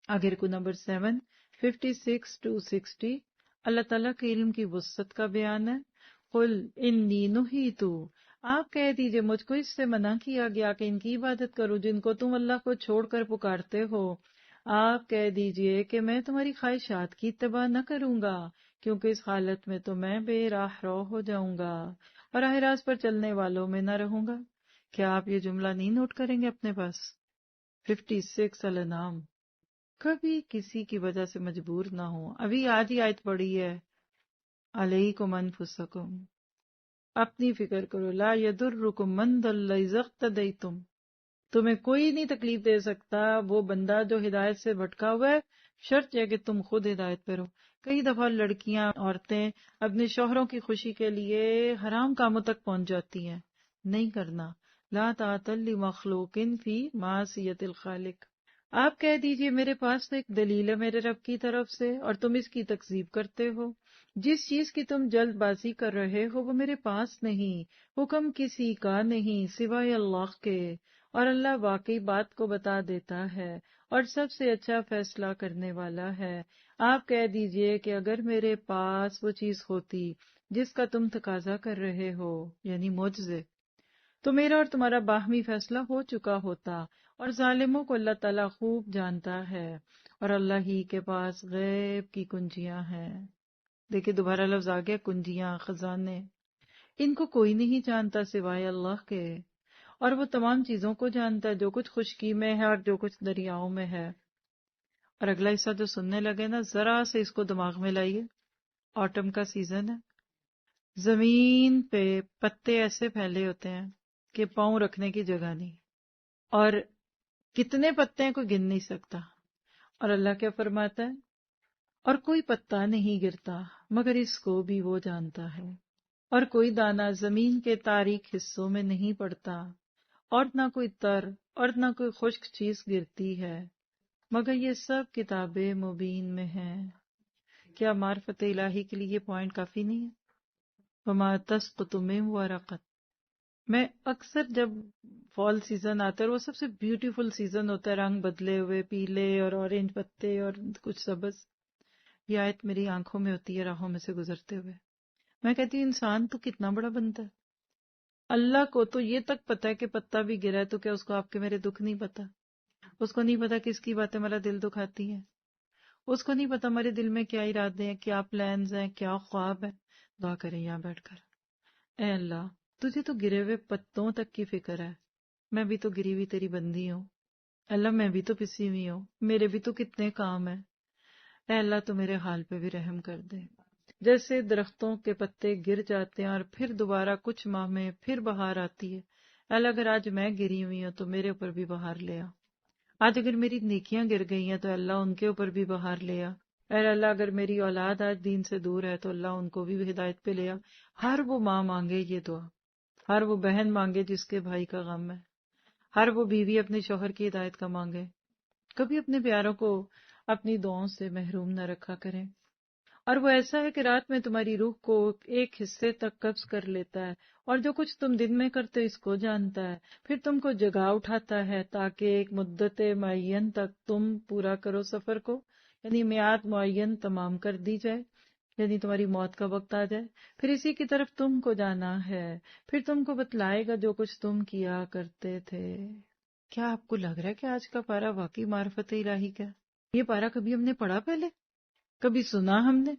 آگے رکو number 7 56 to 60 اللہ تعالیٰ کے علم کی وسعت کا بیان ہے. قل انی نہیت، آپ کہہ دیجئے مجھ کو اس سے منع کیا گیا کہ ان کی عبادت کرو جن کو تم اللہ کو چھوڑ کر پکارتے ہو. آپ کہہ دیجئے کہ میں تمہاری خواہشات کی اتباع نہ کروں گا، کیونکہ اس حالت میں تو میں بے راہ رو ہو جاؤں گا اور راہ راست پر چلنے والوں میں نہ رہوں گا. کیا آپ یہ جملہ نہیں نوٹ کریں گے اپنے پاس؟ 56 الانعام. کبھی کسی کی وجہ سے مجبور نہ ہو. ابھی آج ہی آیت پڑھی ہے، علیکم انفسکم، اپنی فکر کرو. لا یضرکم من ضل اذا اہتدیتم، تمہیں کوئی نہیں تکلیف دے سکتا وہ بندہ جو ہدایت سے بھٹکا ہوا ہے، شرط ہے کہ تم خود ہدایت پہ رہو. کئی دفعہ لڑکیاں، عورتیں اپنے شوہروں کی خوشی کے لیے حرام کاموں تک پہنچ جاتی ہیں. نہیں کرنا. لا طاعۃ لمخلوق فی معصیۃ الخالق. آپ کہہ دیجئے میرے پاس تو ایک دلیل ہے میرے رب کی طرف سے اور تم اس کی تکذیب کرتے ہو. جس چیز کی تم جلد بازی کر رہے ہو وہ میرے پاس نہیں، حکم کسی کا نہیں سوائے اللہ کے، اور اللہ واقعی بات کو بتا دیتا ہے اور سب سے اچھا فیصلہ کرنے والا ہے. آپ کہہ دیجئے کہ اگر میرے پاس وہ چیز ہوتی جس کا تم تقاضا کر رہے ہو، یعنی معجزے، تو میرا اور تمہارا باہمی فیصلہ ہو چکا ہوتا. اور ظالموں کو اللہ تعالیٰ خوب جانتا ہے اور اللہ ہی کے پاس غیب کی کنجیاں ہیں. دیکھیں دوبارہ لفظ آ گیا، کنجیاں، خزانے. ان کو کوئی نہیں جانتا سوائے اللہ کے، اور وہ تمام چیزوں کو جانتا ہے جو کچھ خشکی میں ہے اور جو کچھ دریاؤں میں ہے. اور اگلا حصہ جو سننے لگے نا، ذرا سے اس کو دماغ میں لائیے. آٹم کا سیزن ہے، زمین پہ پتے ایسے پھیلے ہوتے ہیں کہ پاؤں رکھنے کی جگہ نہیں، اور کتنے پتے ہیں کوئی گن نہیں سکتا. اور اللہ کیا فرماتا ہے؟ اور کوئی پتا نہیں گرتا مگر اس کو بھی وہ جانتا ہے، اور کوئی دانہ زمین کے تاریک حصوں میں نہیں پڑتا، اور نہ کوئی تر اور نہ کوئی خشک چیز گرتی ہے، مگر یہ سب کتاب مبین میں ہیں. کیا معرفت الہی کے لیے یہ پوائنٹ کافی نہیں ہے؟ وما تسقط من ورقۃ. میں اکثر جب فال سیزن آتا ہے، وہ سب سے بیوٹیفل سیزن ہوتا ہے، رنگ بدلے ہوئے، پیلے اور اورنج پتے اور کچھ سبز. یہ آیت میری آنکھوں میں ہوتی ہے راہوں میں سے گزرتے ہوئے. میں کہتی ہوں انسان تو کتنا بڑا بنتا ہے. اللہ کو تو یہ تک پتا ہے کہ پتا بھی گرا ہے، تو کیا اس کو آپ کے میرے دکھ نہیں پتا؟ اس کو نہیں پتا کس کی باتیں ہمارا دل دکھاتی ہیں؟ اس کو نہیں پتا ہمارے دل میں کیا ارادے ہیں، کیا پلانز ہیں، کیا خواب ہے؟ دعا کریں یہاں بیٹھ کر، اے اللہ تجھے تو گرے ہوئے پتوں تک کی فکر ہے، میں بھی تو گری ہوئی تیری بندی ہوں. اللہ میں بھی تو پسی ہوئی ہوں، میرے بھی تو کتنے کام ہیں. اے اللہ تو میرے حال پہ بھی رحم کر دے. جیسے درختوں کے پتے گر جاتے ہیں اور پھر دوبارہ کچھ ماہ میں پھر بہار آتی ہے، اللہ اگر آج میں گری ہوئی ہوں تو میرے اوپر بھی بہار لے آ. آج اگر میری نیکیاں گر گئی ہیں تو اللہ ان کے اوپر بھی بہار لے آ. اے اللہ اگر میری اولاد آج دین سے دور ہے تو اللہ ان کو بھی ہدایت پہ لے آ. ہر وہ ماں مانگے یہ دعا، ہر وہ بہن مانگے جس کے بھائی کا غم ہے، ہر وہ بیوی اپنے شوہر کی ہدایت کا مانگے. کبھی اپنے پیاروں کو اپنی دعاؤں سے محروم نہ رکھا کریں. اور وہ ایسا ہے کہ رات میں تمہاری روح کو ایک حصے تک قبض کر لیتا ہے، اور جو کچھ تم دن میں کرتے ہو اس کو جانتا ہے، پھر تم کو جگا اٹھاتا ہے تاکہ ایک مدت معین تک تم پورا کرو سفر کو، یعنی میعاد معین تمام کر دی جائے، یعنی تمہاری موت کا وقت آ جائے. پھر اسی کی طرف تم کو جانا ہے، پھر تم کو بتلائے گا جو کچھ تم کیا کرتے تھے. کیا آپ کو لگ رہا ہے کہ آج کا پارہ واقعی معرفت الہی کا؟ یہ پارہ کبھی ہم نے پڑھا پہلے؟ کبھی سنا ہم نے؟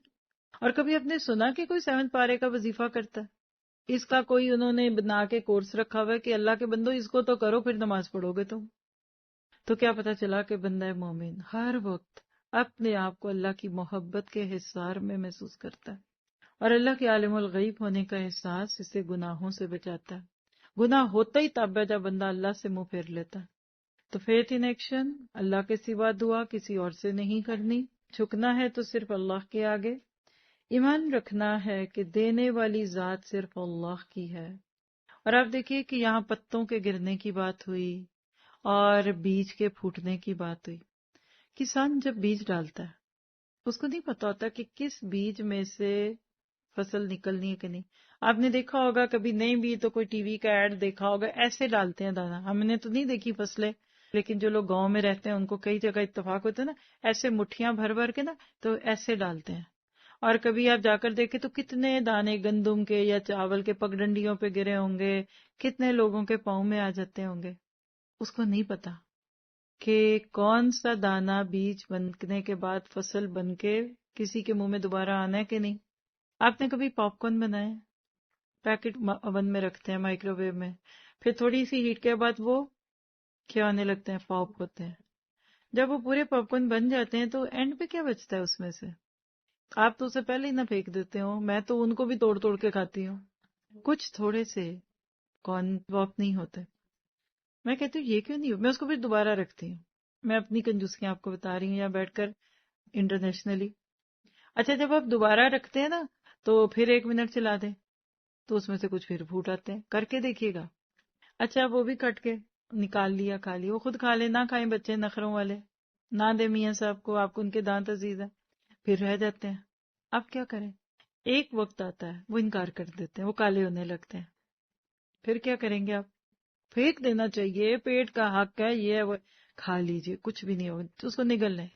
اور کبھی ہم نے سنا کہ کوئی 7 پارے کا وظیفہ کرتا ہے؟ اس کا کوئی انہوں نے بنا کے کورس رکھا ہوا ہے کہ اللہ کے بندو اس کو تو کرو پھر نماز پڑھو گے تم. تو کیا پتا چلا کہ بندہ مومن ہر وقت اپنے آپ کو اللہ کی محبت کے حصار میں محسوس کرتا ہے، اور اللہ کے عالم الغیب ہونے کا احساس اسے گناہوں سے بچاتا ہے. گناہ ہوتا ہی تب ہے جب بندہ اللہ سے منہ پھیر لیتا ہے. تو فیتھ ان ایکشن، اللہ کے سوا دعا کسی اور سے نہیں کرنی، جھکنا ہے تو صرف اللہ کے آگے، ایمان رکھنا ہے کہ دینے والی ذات صرف اللہ کی ہے. اور آپ دیکھیے کہ یہاں پتوں کے گرنے کی بات ہوئی اور بیج کے پھوٹنے کی بات ہوئی. کسان جب بیج ڈالتا ہے اس کو نہیں پتا ہوتا کہ کس بیج میں سے فصل نکلنی ہے کہ نہیں. آپ نے دیکھا ہوگا کبھی نہیں بھی تو کوئی ٹی وی کا ایڈ دیکھا ہوگا، ایسے ڈالتے ہیں دانا. ہم نے تو نہیں دیکھی فصلیں لیکن جو لوگ گاؤں میں رہتے ہیں ان کو کئی جگہ اتفاق ہوتا ہے نا، ایسے مٹھیاں بھر بھر کے نا تو ایسے ڈالتے ہیں. اور کبھی آپ جا کر دیکھیں تو کتنے دانے گندم کے یا چاول کے پگڈنڈیوں پہ گرے ہوں گے، کتنے لوگوں کے پاؤں میں آ جاتے ہوں گے. اس کو نہیں پتا کہ کون سا دانا بیج بننے کے بعد فصل بن کے کسی کے منہ میں دوبارہ آنا ہے کہ نہیں. آپ نے کبھی پاپ کارن بنائے؟ پیکٹ اوون میں رکھتے ہیں، مائکرو ویو میں، پھر تھوڑی سی ہیٹ کے بعد وہ کیا آنے لگتے ہیں، پاپ ہوتے ہیں. جب وہ پورے پاپ کارن بن جاتے ہیں تو اینڈ پہ کیا بچتا ہے اس میں سے؟ آپ تو اسے پہلے ہی نہ پھینک دیتے ہو. میں تو ان کو بھی توڑ توڑ کے کھاتی ہوں. کچھ تھوڑے سے کارن پاپ نہیں ہوتے. میں کہتی ہوں یہ کیوں نہیں ہو، میں اس کو پھر دوبارہ رکھتی ہوں. میں اپنی کنجوسیاں آپ کو بتا رہی ہوں یا بیٹھ کر انٹرنیشنلی. اچھا جب آپ دوبارہ رکھتے ہیں نا تو پھر 1 منٹ چلا دیں تو اس میں سے کچھ پھر پھوٹ آتے ہیں. کر کے دیکھیے گا. اچھا وہ بھی کٹ کے نکال لیا، کھا لیا، وہ خود کھا لے، نہ کھائیں بچے نخروں والے، نہ دے میاں صاحب کو، آپ کو ان کے دانت عزیز ہیں، پھر رہ جاتے ہیں. اب کیا کریں؟ ایک وقت آتا ہے وہ انکار کر دیتے ہیں، وہ کالے ہونے لگتے ہیں. پھر کیا کریں گے آپ؟ پھینک دینا چاہیے، پیٹ کا حق ہے، یہ ہے وہ. کھا لیجیے، کچھ بھی نہیں ہوگا، اس کو نگل لیں.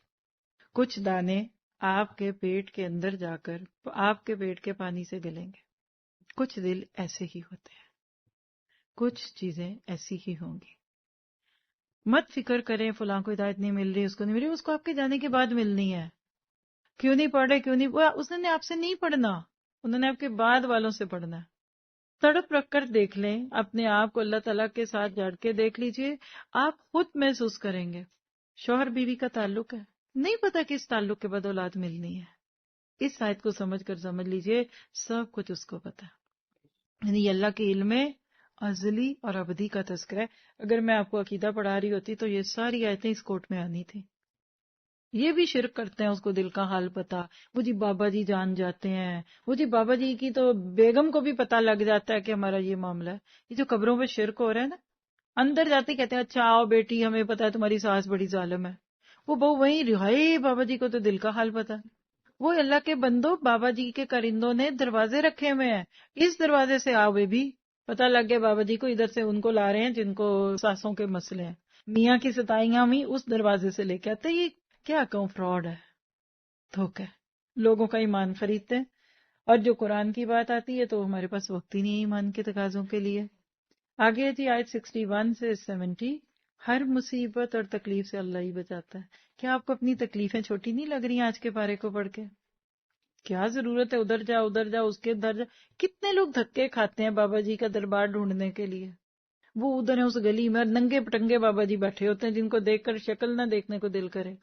کچھ دانے آپ کے پیٹ کے اندر جا کر آپ کے پیٹ کے پانی سے گلیں گے. کچھ دل ایسے ہی ہوتے ہیں، کچھ چیزیں ایسی ہی ہوں گی. مت فکر کریں فلاں کو ہدایت نہیں مل رہی، اس کو نہیں مل رہی، اس کو آپ کے جانے کے بعد ملنی ہے. کیوں نہیں پڑھ رہے، کیوں نہیں، اس نے آپ سے نہیں پڑھنا، انہوں نے آپ کے بعد والوں سے پڑھنا ہے. تڑپ رکھ کر دیکھ لیں اپنے آپ کو اللہ تعالیٰ کے ساتھ جڑ کے دیکھ لیجئے، آپ خود محسوس کریں گے. شوہر بیوی کا تعلق ہے، نہیں پتا کہ اس تعلق کے بعد اولاد ملنی ہے. اس آیت کو سمجھ کر سمجھ لیجئے سب کچھ اس کو پتا ہے. یعنی یہ اللہ کے علم میں ازلی اور ابدی کا تذکرہ ہے. اگر میں آپ کو عقیدہ پڑھا رہی ہوتی تو یہ ساری آیتیں اس کوٹ میں آنی تھی. یہ بھی شرک کرتے ہیں، اس کو دل کا حال پتا، وہ جی بابا جی جان جاتے ہیں، وہ جی بابا جی کی تو بیگم کو بھی پتا لگ جاتا ہے کہ ہمارا یہ معاملہ ہے. یہ جو قبروں پہ شرک ہو رہا ہے نا، اندر جاتے کہتے ہیں اچھا آؤ بیٹی ہمیں پتا ہے تمہاری ساس بڑی ظالم ہے. وہ بہو وہیں رہائی، بابا جی کو تو دل کا حال پتا ہے. وہ اللہ کے بندو، بابا جی کے کرندوں نے دروازے رکھے ہوئے ہیں، اس دروازے سے آؤ بے بھی. پتا لگ گیا بابا جی کو ادھر سے ان کو لا رہے ہیں جن کو ساسوں کے مسئلے ہیں. میاں کی ستائیاں بھی اس دروازے سے لے کے آتے. یہ کیا کہوں، فراڈ ہے، دھوکہ ہے، لوگوں کا ایمان خریدتے ہیں. اور جو قرآن کی بات آتی ہے تو ہمارے پاس وقت ہی نہیں ہے ایمان کے تقاضوں کے لیے. آگے جی آیت 61 سے 70، ہر مصیبت اور تکلیف سے اللہ ہی بچاتا ہے. کیا آپ کو اپنی تکلیفیں چھوٹی نہیں لگ رہی ہیں آج کے پارے کو پڑھ کے؟ کیا ضرورت ہے ادھر جا ادھر جا اس کے ادھر جا. کتنے لوگ دھکے کھاتے ہیں بابا جی کا دربار ڈھونڈنے کے لیے. وہ ادھر ہیں اس گلی میں، ننگے پٹنگے بابا جی بیٹھے ہوتے ہیں جن کو دیکھ کر شکل نہ دیکھنے کو دل کرے.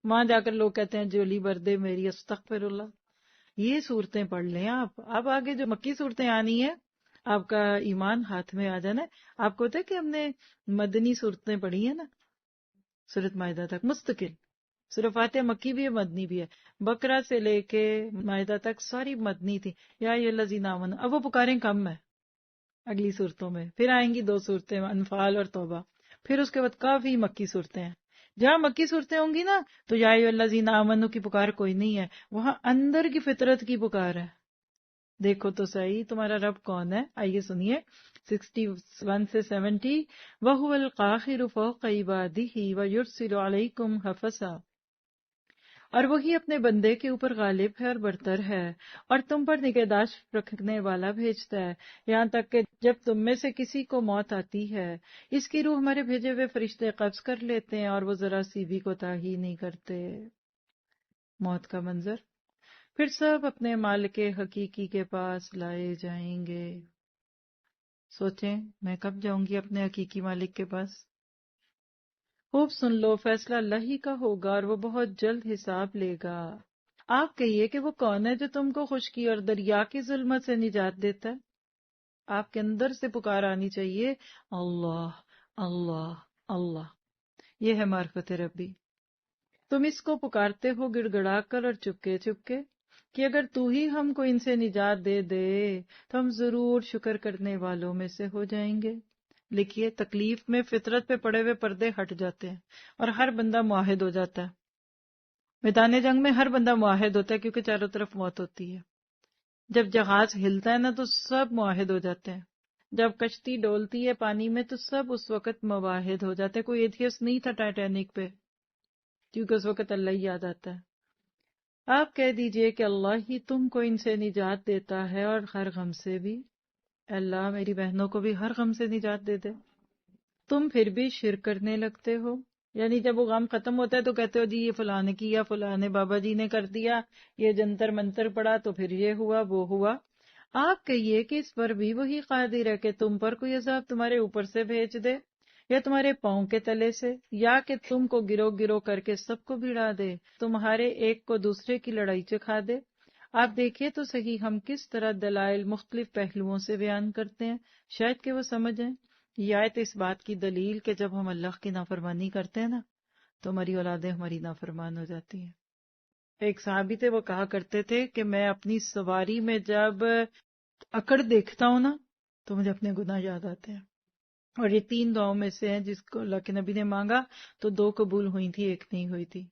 وہاں جا کر لوگ کہتے ہیں جولی بردے میری، استغفر اللہ. یہ صورتیں پڑھ لیں آپ. اب آگے جو مکی صورتیں آنی ہیں آپ کا ایمان ہاتھ میں آ جانا ہے. آپ کو پتا ہے کہ ہم نے مدنی صورتیں پڑھی ہیں نا سورۃ مائدہ تک مستقل. سورہ فاتحہ مکی بھی ہے مدنی بھی ہے. بقرہ سے لے کے مائدہ تک ساری مدنی تھی. یا ایھا الذین آمنوا، اب وہ پکاریں کم ہے اگلی صورتوں میں. پھر آئیں گی 2 صورتیں انفال اور توبہ. پھر اس کے بعد کافی مکی صورتیں ہیں. جہاں مکی صورتیں ہوں گی نا تو یا ایھا الذین آمنوا کی پکار کوئی نہیں ہے، وہاں اندر کی فطرت کی پکار ہے. دیکھو تو صحیح تمہارا رب کون ہے. آئیے سنیے 61 سے 70، وَهُوَ الْقَاهِرُ فَوْقَ عِبَادِهِ وَيُرْسِلُ عَلَيْكُمْ حَفَظًا، اور وہی اپنے بندے کے اوپر غالب ہے اور برتر ہے، اور تم پر نگہداشت رکھنے والا بھیجتا ہے، یہاں تک کہ جب تم میں سے کسی کو موت آتی ہے اس کی روح ہمارے بھیجے ہوئے فرشتے قبض کر لیتے ہیں اور وہ ذرا سی بھی کوتاہی نہیں کرتے. موت کا منظر. پھر سب اپنے مالک حقیقی کے پاس لائے جائیں گے. سوچیں میں کب جاؤں گی اپنے حقیقی مالک کے پاس؟ خوب سن لو، فیصلہ اللہ ہی کا ہوگا اور وہ بہت جلد حساب لے گا. آپ کہیے کہ وہ کون ہے جو تم کو خشکی اور دریا کی ظلمت سے نجات دیتا ہے؟ آپ کے اندر سے پکار آنی چاہیے، اللہ اللہ اللہ. یہ ہے معرفت ربی. تم اس کو پکارتے ہو گڑ گڑا کر اور چپکے چپکے کہ اگر تو ہی ہم کو ان سے نجات دے دے تو ہم ضرور شکر کرنے والوں میں سے ہو جائیں گے. لکھیے تکلیف میں فطرت پہ پڑے ہوئے پردے ہٹ جاتے ہیں اور ہر بندہ معاہد ہو جاتا ہے. میدان جنگ میں ہر بندہ معاہد ہوتا ہے کیونکہ چاروں طرف موت ہوتی ہے. جب جہاز ہلتا ہے نا تو سب معاہد ہو جاتے ہیں. جب کشتی ڈولتی ہے پانی میں تو سب اس وقت مواحد ہو جاتے. کوئی ایتھیسٹ نہیں تھا ٹائٹینک پہ، کیونکہ اس وقت اللہ ہی یاد آتا ہے. آپ کہہ دیجئے کہ اللہ ہی تم کو ان سے نجات دیتا ہے اور ہر غم سے بھی. اللہ میری بہنوں کو بھی ہر غم سے نجات دے دے. تم پھر بھی شرک کرنے لگتے ہو. یعنی جب وہ غم ختم ہوتا ہے تو کہتے ہو جی یہ فلاں نے کیا، فلاں نے بابا جی نے کر دیا، یہ جنتر منتر پڑا تو پھر یہ ہوا وہ ہوا. آپ کہیے کہ اس پر بھی وہی قادر ہے کہ تم پر کوئی عذاب تمہارے اوپر سے بھیج دے یا تمہارے پاؤں کے تلے سے، یا کہ تم کو گرو گرو کر کے سب کو بھڑا دے، تمہارے ایک کو دوسرے کی لڑائی چکھا دے. آپ دیکھیے تو صحیح ہم کس طرح دلائل مختلف پہلوؤں سے بیان کرتے ہیں، شاید کہ وہ سمجھیں. یہ آیت اس بات کی دلیل کہ جب ہم اللہ کی نافرمانی کرتے ہیں نا تو ہماری اولادیں ہماری نافرمان ہو جاتی ہیں. ایک صحابی تھے، وہ کہا کرتے تھے کہ میں اپنی سواری میں جب اکڑ دیکھتا ہوں نا تو مجھے اپنے گناہ یاد آتے ہیں. اور یہ 3 دعاؤں میں سے ہیں جس کو اللہ کے نبی نے مانگا تو 2 قبول ہوئی تھی، 1 نہیں ہوئی تھی.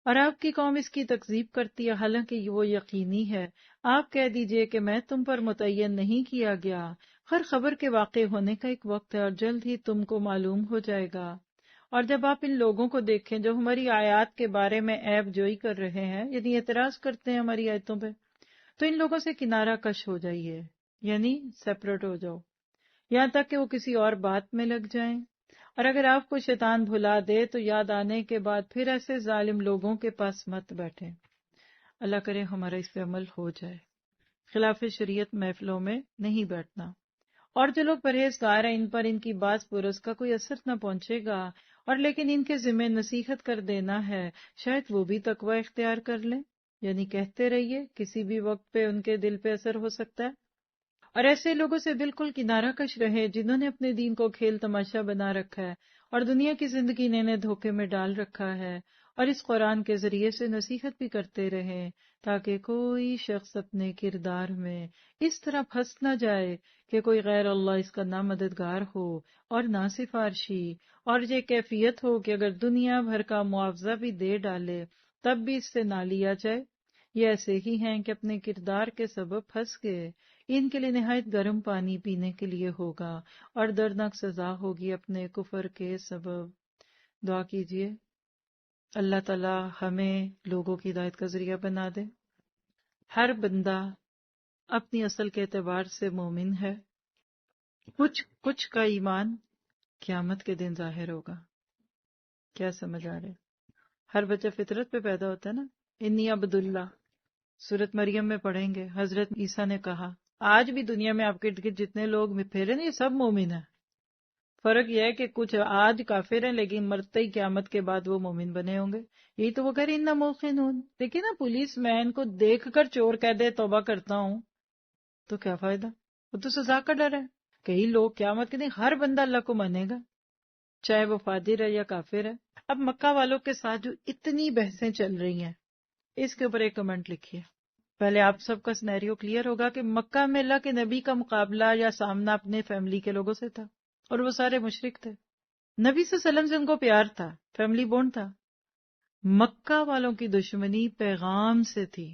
اور آپ کی قوم اس کی تکذیب کرتی ہے حالانکہ وہ یقینی ہے. آپ کہہ دیجئے کہ میں تم پر متعین نہیں کیا گیا. ہر خبر کے واقع ہونے کا ایک وقت ہے اور جلد ہی تم کو معلوم ہو جائے گا. اور جب آپ ان لوگوں کو دیکھیں جو ہماری آیات کے بارے میں عیب جوئی کر رہے ہیں، یعنی اعتراض کرتے ہیں ہماری آیتوں پہ، تو ان لوگوں سے کنارہ کش ہو جائیے، یعنی سیپریٹ ہو جاؤ، یہاں تک کہ وہ کسی اور بات میں لگ جائیں. اور اگر آپ کو شیطان بھلا دے تو یاد آنے کے بعد پھر ایسے ظالم لوگوں کے پاس مت بیٹھیں. اللہ کرے ہمارا اس پہ عمل ہو جائے. خلاف شریعت محفلوں میں نہیں بیٹھنا. اور جو لوگ پرہیزگار ہیں ان پر ان کی باز پرس کا کوئی اثر نہ پہنچے گا، اور لیکن ان کے ذمہ نصیحت کر دینا ہے، شاید وہ بھی تقوی اختیار کر لیں. یعنی کہتے رہیے، کسی بھی وقت پہ ان کے دل پہ اثر ہو سکتا ہے. اور ایسے لوگوں سے بالکل کنارہ کش رہے جنہوں نے اپنے دین کو کھیل تماشا بنا رکھا ہے اور دنیا کی زندگی نے انہیں دھوکے میں ڈال رکھا ہے. اور اس قرآن کے ذریعے سے نصیحت بھی کرتے رہیں تاکہ کوئی شخص اپنے کردار میں اس طرح پھنس نہ جائے کہ کوئی غیر اللہ اس کا نہ مددگار ہو اور نہ سفارشی، اور یہ کیفیت ہو کہ اگر دنیا بھر کا معاوضہ بھی دے ڈالے تب بھی اس سے نہ لیا جائے. یہ ایسے ہی ہیں کہ اپنے کردار کے سبب پھنس گئے. ان کے لیے نہایت گرم پانی پینے کے لیے ہوگا اور دردناک سزا ہوگی اپنے کفر کے سبب. دعا کیجیے اللہ تعالی ہمیں لوگوں کی ہدایت کا ذریعہ بنا دے. ہر بندہ اپنی اصل کے اعتبار سے مومن ہے. کچھ کا ایمان قیامت کے دن ظاہر ہوگا. کیا سمجھ آ رہے؟ ہر بچہ فطرت پہ پیدا ہوتا ہے نا. انی عبداللہ سورۃ مریم میں پڑھیں گے، حضرت عیسیٰ نے کہا آج بھی دنیا میں آپ کے ارد گرد جتنے لوگ پھیرے نا یہ سب مومن ہیں. فرق یہ ہے کہ کچھ آج کافر ہیں لیکن مرتے ہی قیامت کے بعد وہ مومن بنے ہوں گے. یہی تو وہ کہہ رہے ان موقنون. دیکھیں نا پولیس مین کو دیکھ کر چور کہہ دے توبہ کرتا ہوں تو کیا فائدہ، وہ تو سزا کا ڈر ہے. کئی لوگ قیامت کے دن ہر بندہ اللہ کو مانے گا چاہے وہ فاجر ہے یا کافر ہے. اب مکہ والوں کے ساتھ جو اتنی بحثیں چل رہی ہیں اس کے اوپر ایک کمنٹ لکھیے. پہلے آپ سب کا سینیریو کلیئر ہوگا کہ مکہ میں اللہ کے نبی کا مقابلہ یا سامنا اپنے فیملی کے لوگوں سے تھا اور وہ سارے مشرک تھے. نبی صلی اللہ علیہ وسلم سے ان کو پیار تھا، فیملی بونڈ تھا. مکہ والوں کی دشمنی پیغام سے تھی،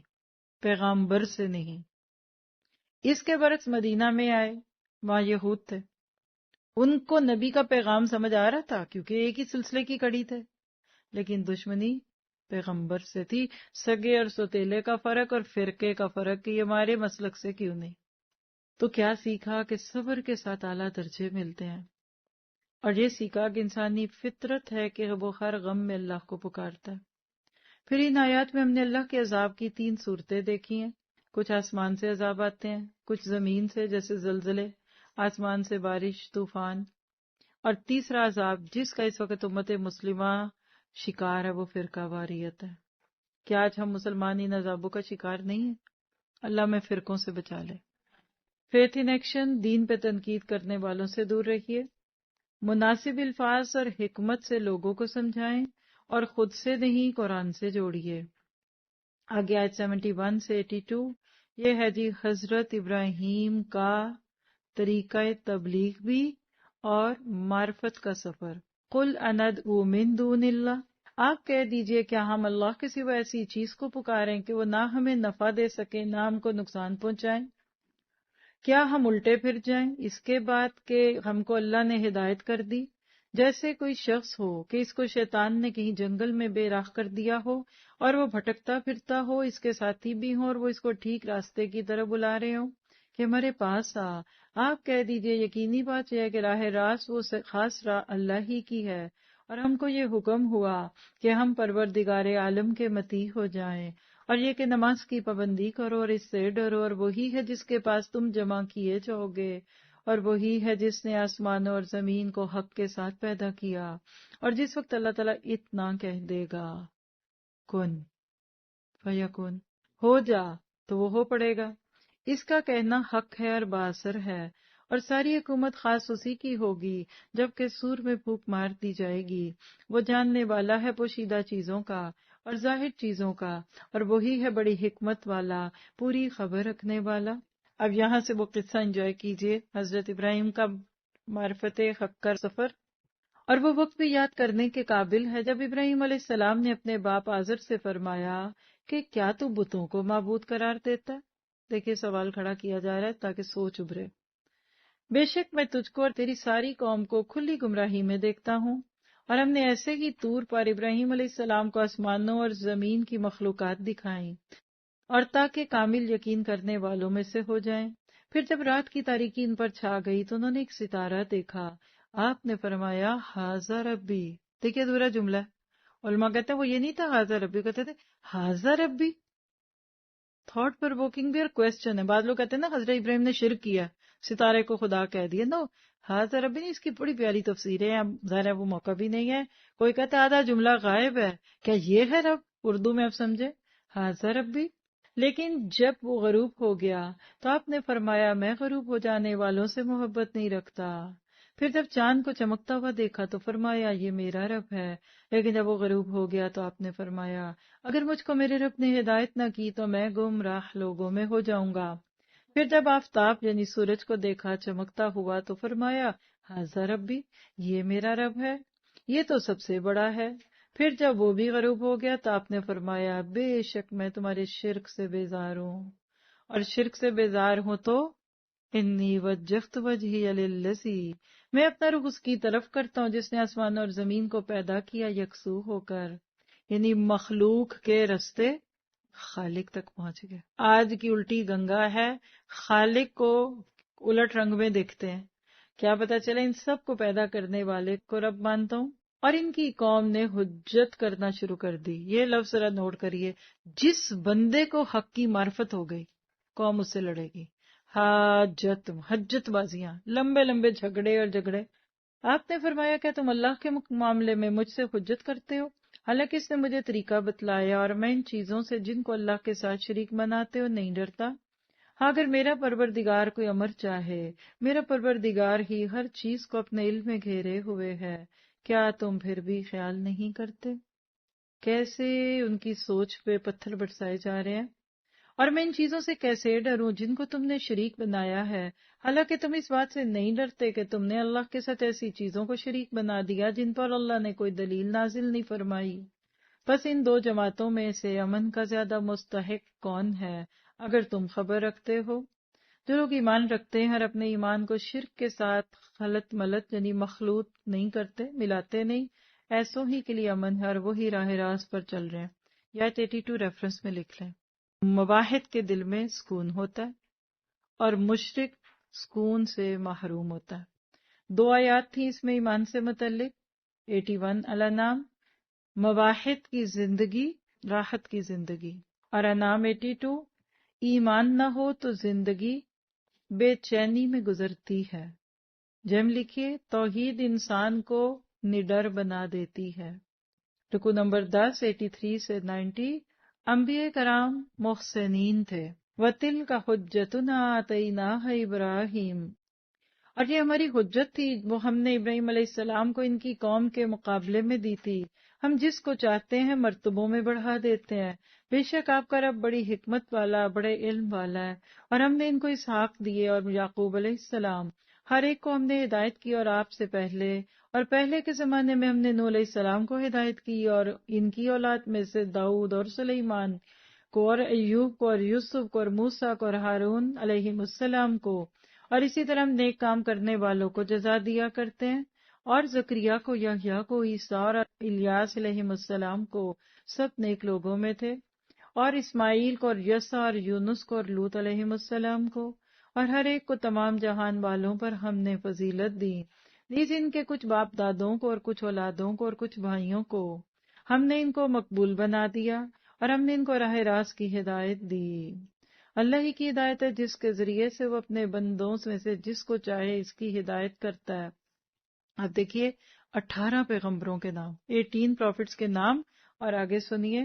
پیغامبر سے نہیں. اس کے برعکس مدینہ میں آئے، وہاں یہود تھے، ان کو نبی کا پیغام سمجھ آ رہا تھا کیونکہ ایک ہی سلسلے کی کڑی تھے، لیکن دشمنی پیغمبر سے تھی. سگے اور سوتیلے کا فرق اور فرقے کا فرق کہ یہ ہمارے مسلک سے کیوں نہیں. تو کیا سیکھا کہ صبر کے ساتھ اعلیٰ درجے ملتے ہیں، اور یہ سیکھا کہ انسانی فطرت ہے کہ وہ ہر غم میں اللہ کو پکارتا ہے. پھر ان آیات میں ہم نے اللہ کے عذاب کی 3 صورتیں دیکھی ہیں. کچھ آسمان سے عذاب آتے ہیں، کچھ زمین سے جیسے زلزلے، آسمان سے بارش، طوفان، اور تیسرا عذاب جس کا اس وقت امت مسلمہ شکار ہے وہ فرقہ واریت ہے. کیا آج ہم مسلمان ان عذابوں کا شکار نہیں ہیں؟ اللہ میں فرقوں سے بچا لے. فیتھ ان ایکشن، دین پہ تنقید کرنے والوں سے دور رہیے. مناسب الفاظ اور حکمت سے لوگوں کو سمجھائیں اور خود سے نہیں قرآن سے جوڑیے. آگے آیت 71 سے 82 یہ ہے جی حضرت ابراہیم کا طریقہ تبلیغ بھی اور معرفت کا سفر. قل اندعو من دون اللہ، آپ کہہ دیجئے کیا ہم اللہ کے سوا ایسی چیز کو پکاریں کہ وہ نہ ہمیں نفع دے سکے نہ ہم کو نقصان پہنچائیں. کیا ہم الٹے پھر جائیں اس کے بعد کہ ہم کو اللہ نے ہدایت کر دی؟ جیسے کوئی شخص ہو کہ اس کو شیطان نے کہیں جنگل میں بے راہ کر دیا ہو اور وہ بھٹکتا پھرتا ہو، اس کے ساتھی بھی ہوں اور وہ اس کو ٹھیک راستے کی طرف بلا رہے ہوں کہ ہمارے پاس آ۔ آپ کہہ دیجئے یقینی بات یہ ہے کہ راہ راست وہ خاص راہ اللہ ہی کی ہے، اور ہم کو یہ حکم ہوا کہ ہم پروردگار عالم کے مطیع ہو جائیں، اور یہ کہ نماز کی پابندی کرو اور اس سے ڈرو، اور وہی ہے جس کے پاس تم جمع کیے جاؤ گے، اور وہی ہے جس نے آسمانوں اور زمین کو حق کے ساتھ پیدا کیا، اور جس وقت اللہ تعالیٰ اتنا کہہ دے گا کن فیکن، ہو جا، تو وہ ہو پڑے گا۔ اس کا کہنا حق ہے اور باثر ہے، اور ساری حکومت خاص اسی کی ہوگی جبکہ سور میں پھونک مار دی جائے گی۔ وہ جاننے والا ہے پوشیدہ چیزوں کا اور ظاہر چیزوں کا، اور وہی ہے بڑی حکمت والا، پوری خبر رکھنے والا۔ اب یہاں سے وہ قصہ انجوائے کیجئے، حضرت ابراہیم کا معرفت حق کا سفر، اور وہ وقت بھی یاد کرنے کے قابل ہے جب ابراہیم علیہ السلام نے اپنے باپ آزر سے فرمایا کہ کیا تو بتوں کو معبود قرار دیتا ہے؟ دیکھیے سوال کھڑا کیا جا رہا ہے تاکہ سوچ ابھرے۔ بے شک میں تجھ کو اور تیری ساری قوم کو کھلی گمراہی میں دیکھتا ہوں، اور ہم نے ایسے ہی طور پر ابراہیم علیہ السلام کو آسمانوں اور زمین کی مخلوقات دکھائیں، اور تاکہ کامل یقین کرنے والوں میں سے ہو جائیں۔ پھر جب رات کی تاریکی ان پر چھا گئی تو انہوں نے ایک ستارہ دیکھا۔ آپ نے فرمایا ہاذا ربی، دیکھیے دوسرا جملہ ہے، علماء کہتے ہیں وہ یہ نہیں تھا ہاذا ربی، کہتے تھے ہاذا ربی، تھاٹ پر ووکنگ بھی اور کوشچن ہے۔ بعض لوگ کہتے ہیں نا حضرت ابراہیم نے شرک کیا، ستارے کو خدا کہہ دیا، نو ہاذا ربی نہیں، اس کی بڑی پیاری تفسیر ہے، ظاہر ہے وہ موقع بھی نہیں ہے۔ کوئی کہتا ہے آدھا جملہ غائب ہے، کیا یہ ہے رب؟ اردو میں آپ سمجھے ہاذا ربی۔ لیکن جب وہ غروب ہو گیا تو آپ نے فرمایا میں غروب ہو جانے والوں سے محبت نہیں رکھتا۔ پھر جب چاند کو چمکتا ہوا دیکھا تو فرمایا یہ میرا رب ہے۔ لیکن جب وہ غروب ہو گیا تو آپ نے فرمایا اگر مجھ کو میرے رب نے ہدایت نہ کی تو میں گمراہ لوگوں میں ہو جاؤں گا۔ پھر جب آفتاب یعنی سورج کو دیکھا چمکتا ہوا تو فرمایا ہاذا ربی، یہ میرا رب ہے، یہ تو سب سے بڑا ہے۔ پھر جب وہ بھی غروب ہو گیا تو آپ نے فرمایا بے شک میں تمہارے شرک سے بیزار ہوں، اور شرک سے بیزار ہوں تو انی وجہت وجہی للذی، میں اپنا رخ اس کی طرف کرتا ہوں جس نے آسمان اور زمین کو پیدا کیا یکسو ہو کر، یعنی مخلوق کے رستے خالق تک پہنچ گئے۔ آج کی الٹی گنگا ہے، خالق کو الٹ رنگ میں دیکھتے ہیں، کیا پتا چلے ان سب کو پیدا کرنے والے کو رب مانتا ہوں۔ اور ان کی قوم نے حجت کرنا شروع کر دی۔ یہ لفظ ذرا نوٹ کریے، جس بندے کو حق کی معرفت ہو گئی قوم اس سے لڑے گی۔ حجت بازیاں، لمبے لمبے جھگڑے اور جھگڑے۔ آپ نے فرمایا کہ تم اللہ کے معاملے میں مجھ سے حجت کرتے ہو، حالانکہ اس نے مجھے طریقہ بتلایا اور میں ان چیزوں سے جن کو اللہ کے ساتھ شریک بناتے ہو نہیں ڈرتا۔ ہاں اگر میرا پروردگار کوئی امر چاہے، میرا پروردگار ہی ہر چیز کو اپنے علم میں گھیرے ہوئے ہے، کیا تم پھر بھی خیال نہیں کرتے؟ کیسے ان کی سوچ پہ پتھر برسائے جا رہے ہیں۔ اور میں ان چیزوں سے کیسے ڈروں جن کو تم نے شریک بنایا ہے، حالانکہ تم اس بات سے نہیں ڈرتے کہ تم نے اللہ کے ساتھ ایسی چیزوں کو شریک بنا دیا جن پر اللہ نے کوئی دلیل نازل نہیں فرمائی۔ بس ان دو جماعتوں میں سے امن کا زیادہ مستحق کون ہے اگر تم خبر رکھتے ہو؟ جو لوگ ایمان رکھتے ہیں اور اپنے ایمان کو شرک کے ساتھ خلط ملط یعنی مخلوط نہیں کرتے، ملاتے نہیں، ایسوں ہی کے لیے امن ہے اور وہی راہ راست پر چل رہے ہیں۔ یا 82 ریفرنس میں لکھ لیں۔ مواحد کے دل میں سکون ہوتا ہے اور مشرک سکون سے محروم ہوتا ہے۔ دو آیات تھیں اس میں ایمان سے متعلق، 81 الانام، مواحد کی زندگی راحت کی زندگی، اور انعام 82 ایمان نہ ہو تو زندگی بے چینی میں گزرتی ہے۔ جم لکھیے توحید انسان کو نڈر بنا دیتی ہے۔ رکو نمبر 10 83 سے 90، انبیاء کرام محسنین تھے۔ وَتِلْكَ حُجَّتُنَا آتَيْنَاهَا ابراہیم، اور یہ ہماری حجت تھی وہ ہم نے ابراہیم علیہ السلام کو ان کی قوم کے مقابلے میں دی تھی، ہم جس کو چاہتے ہیں مرتبوں میں بڑھا دیتے ہیں۔ بے شک آپ کا رب بڑی حکمت والا بڑے علم والا ہے۔ اور ہم نے ان کو اسحاق دیے اور یعقوب علیہ السلام، ہر ایک کو ہم نے ہدایت کی، اور آپ سے پہلے اور پہلے کے زمانے میں ہم نے نوح علیہ السلام کو ہدایت کی، اور ان کی اولاد میں سے داؤد اور سلیمان۔ کو اور ایوب کو اور یوسف کو اور موسیٰ کو اور ہارون علیہ السلام کو، اور اسی طرح ہم نیک کام کرنے والوں کو جزا دیا کرتے ہیں، اور زکریا کو، یحییٰ کو، عیسیٰ اور الیاس علیہ السلام کو، سب نیک لوگوں میں تھے، اور اسماعیل کو اور یسع اور یونس کو اور لوط علیہ السلام کو، اور ہر ایک کو تمام جہان والوں پر ہم نے فضیلت دی ان کے کچھ باپ دادوں کو اور کچھ اولادوں کو اور کچھ بھائیوں کو ہم نے ان کو مقبول بنا دیا، اور ہم نے ان کو راہ راست کی ہدایت دی۔ اللہ ہی کی ہدایت ہے جس کے ذریعے سے وہ اپنے بندوں میں سے جس کو چاہے اس کی ہدایت کرتا ہے۔ اب دیکھیے 18 پیغمبروں کے نام، 18 پروفٹس کے نام، اور آگے سنیے،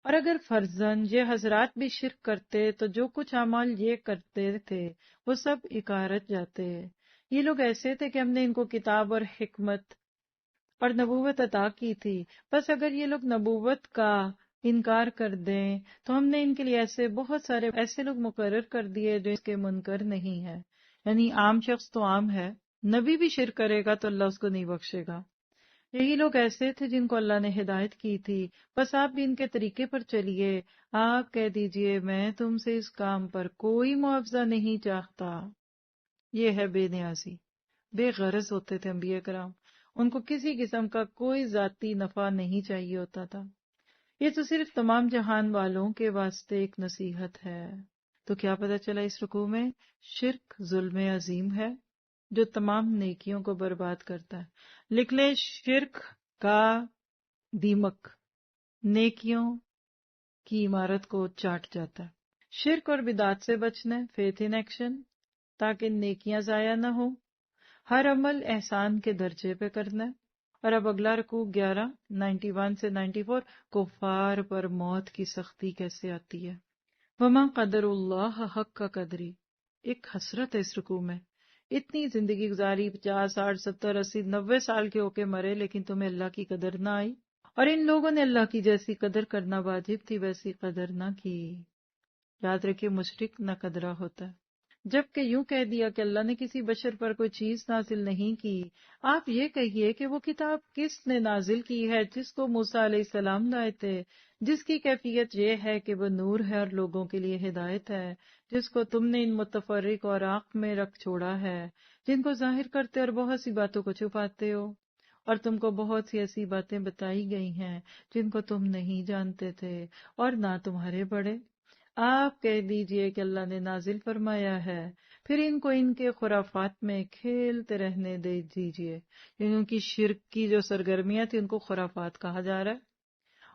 اور اگر فرزن یہ حضرات بھی شرک کرتے تو جو کچھ اعمال یہ کرتے تھے وہ سب اکارت جاتے۔ یہ لوگ ایسے تھے کہ ہم نے ان کو کتاب اور حکمت اور نبوت عطا کی تھی، بس اگر یہ لوگ نبوت کا انکار کر دیں تو ہم نے ان کے لیے ایسے بہت سارے ایسے لوگ مقرر کر دیے جو اس کے منکر نہیں ہے۔ یعنی عام شخص تو عام ہے، نبی بھی شرک کرے گا تو اللہ اس کو نہیں بخشے گا۔ یہی لوگ ایسے تھے جن کو اللہ نے ہدایت کی تھی، بس آپ بھی ان کے طریقے پر چلیے۔ آپ کہہ دیجئے میں تم سے اس کام پر کوئی معاوضہ نہیں چاہتا۔ یہ ہے بے نیازی، بے غرض ہوتے تھے انبیاء کرام، ان کو کسی قسم کا کوئی ذاتی نفع نہیں چاہیے ہوتا تھا۔ یہ تو صرف تمام جہان والوں کے واسطے ایک نصیحت ہے۔ تو کیا پتہ چلا اس رکوع میں؟ شرک ظلم عظیم ہے جو تمام نیکیوں کو برباد کرتا ہے۔ لکھ لے، شرک کا دیمک نیکیوں کی عمارت کو چاٹ جاتا ہے۔ شرک اور بدعات سے بچنا ہے، فیتھ ان ایکشن، تاکہ نیکیاں ضائع نہ ہو۔ ہر عمل احسان کے درجے پہ کرنا ہے۔ اور اب اگلا رکوع 11، 91 سے 94، کفار پر موت کی سختی کیسے آتی ہے۔ وما قدر اللہ حق کا قدری، ایک حسرت ہے اس رکوع میں۔ اتنی زندگی گزاری، 50، 60، 70، 80، 90 سال کے ہو کے مرے، لیکن تمہیں اللہ کی قدر نہ آئی، اور ان لوگوں نے اللہ کی جیسی قدر کرنا واجب تھی ویسی قدر نہ کی۔ یاد رکھیے مشرک نہ قدرہ ہوتا ہے۔ جبکہ یوں کہہ دیا کہ اللہ نے کسی بشر پر کوئی چیز نازل نہیں کی، آپ یہ کہیے کہ وہ کتاب کس نے نازل کی ہے جس کو موسیٰ علیہ السلام لائے تھے، جس کی کیفیت یہ ہے کہ وہ نور ہے اور لوگوں کے لیے ہدایت ہے، جس کو تم نے ان متفرق اور آنکھ میں رکھ چھوڑا ہے، جن کو ظاہر کرتے اور بہت سی باتوں کو چھپاتے ہو، اور تم کو بہت سی ایسی باتیں بتائی گئی ہیں جن کو تم نہیں جانتے تھے اور نہ تمہارے بڑے۔ آپ کہہ دیجئے کہ اللہ نے نازل فرمایا ہے، پھر ان کو ان کے خرافات میں کھیلتے رہنے دے دیجئے۔ یعنی ان کی شرک کی جو سرگرمیاں تھیں ان کو خرافات کہا جا رہا ہے،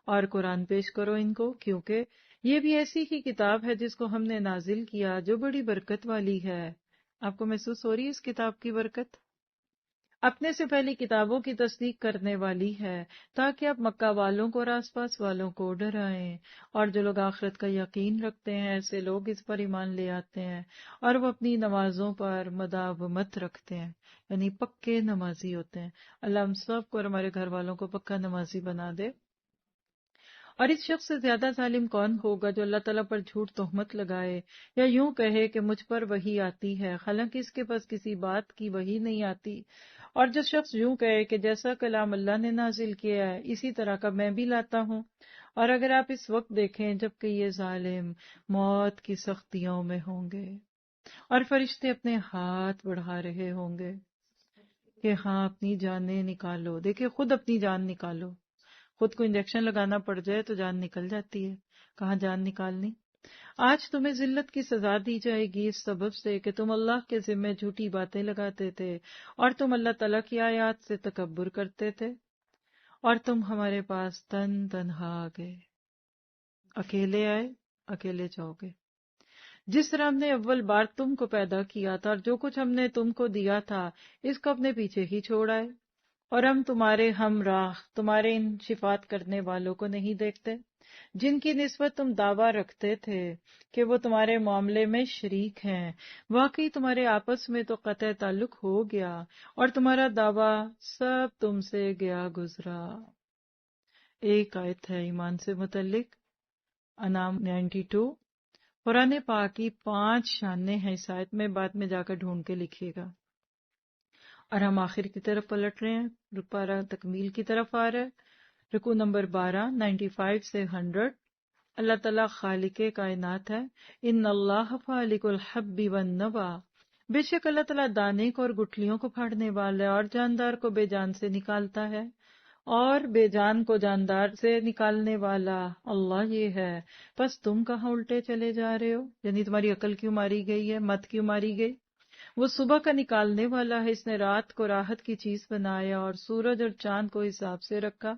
اور قرآن پیش کرو ان کو، کیونکہ یہ بھی ایسی ہی کتاب ہے جس کو ہم نے نازل کیا جو بڑی برکت والی ہے۔ آپ کو محسوس ہو رہی ہے اس کتاب کی برکت؟ اپنے سے پہلی کتابوں کی تصدیق کرنے والی ہے، تاکہ آپ مکہ والوں کو اور آس پاس والوں کو ڈرائیں، اور جو لوگ آخرت کا یقین رکھتے ہیں ایسے لوگ اس پر ایمان لے آتے ہیں، اور وہ اپنی نمازوں پر مداومت رکھتے ہیں، یعنی پکے نمازی ہوتے ہیں۔ اللہ ہم سب کو اور ہمارے گھر والوں کو پکا نمازی بنا دے۔ اور اس شخص سے زیادہ ظالم کون ہوگا جو اللہ تعالیٰ پر جھوٹ تہمت لگائے، یا یوں کہے کہ مجھ پر وحی آتی ہے حالانکہ اس کے پاس کسی بات کی وحی نہیں آتی، اور جو شخص یوں کہے کہ جیسا کلام اللہ نے نازل کیا ہے اسی طرح کا میں بھی لاتا ہوں۔ اور اگر آپ اس وقت دیکھیں جبکہ یہ ظالم موت کی سختیوں میں ہوں گے اور فرشتے اپنے ہاتھ بڑھا رہے ہوں گے کہ ہاں اپنی جانیں نکالو، دیکھیں خود اپنی جان نکالو۔ خود کو انجیکشن لگانا پڑ جائے تو جان نکل جاتی ہے، کہاں جان نکالنی۔ آج تمہیں ذلت کی سزا دی جائے گی اس سبب سے کہ تم اللہ کے ذمے جھوٹی باتیں لگاتے تھے، اور تم اللہ تعالیٰ کی آیات سے تکبر کرتے تھے، اور تم ہمارے پاس تنہا آ گئے، اکیلے آئے اکیلے جاؤ گے۔ جس طرح ہم نے اول بار تم کو پیدا کیا تھا اور جو کچھ ہم نے تم کو دیا تھا اس کو اپنے پیچھے ہی چھوڑ آئے، اور ہم تمہارے ہمراہ تمہارے ان شفاعت کرنے والوں کو نہیں دیکھتے جن کی نسبت تم دعویٰ رکھتے تھے کہ وہ تمہارے معاملے میں شریک ہیں، واقعی تمہارے آپس میں تو قطع تعلق ہو گیا اور تمہارا دعویٰ سب تم سے گیا گزرا۔ ایک آیت ہے ایمان سے متعلق، انعام 92۔ قرآن پاک کی 5 شانیں ہیں اس آیت میں، بعد میں جا کر ڈھونڈ کے لکھیے گا۔ اور ہم آخر کی طرف پلٹ رہے ہیں، پارہ تکمیل کی طرف آ رہا ہے۔ رکوع نمبر 12، 95 سے 100۔ اللہ تعالیٰ خالق کائنات ہے. ان اللہ فالق الحب والنوا. بے شک اللہ تعالیٰ دانے کو اور گٹھلیوں کو پھاڑنے والا ہے، اور جاندار کو بے جان سے نکالتا ہے، اور بے جان کو جاندار سے نکالنے والا اللہ یہ ہے. بس تم کہاں الٹے چلے جا رہے ہو؟ یعنی تمہاری عقل کیوں ماری گئی ہے، مت کیوں ماری گئی؟ وہ صبح کا نکالنے والا ہے، اس نے رات کو راحت کی چیز بنایا اور سورج اور چاند کو حساب سے رکھا.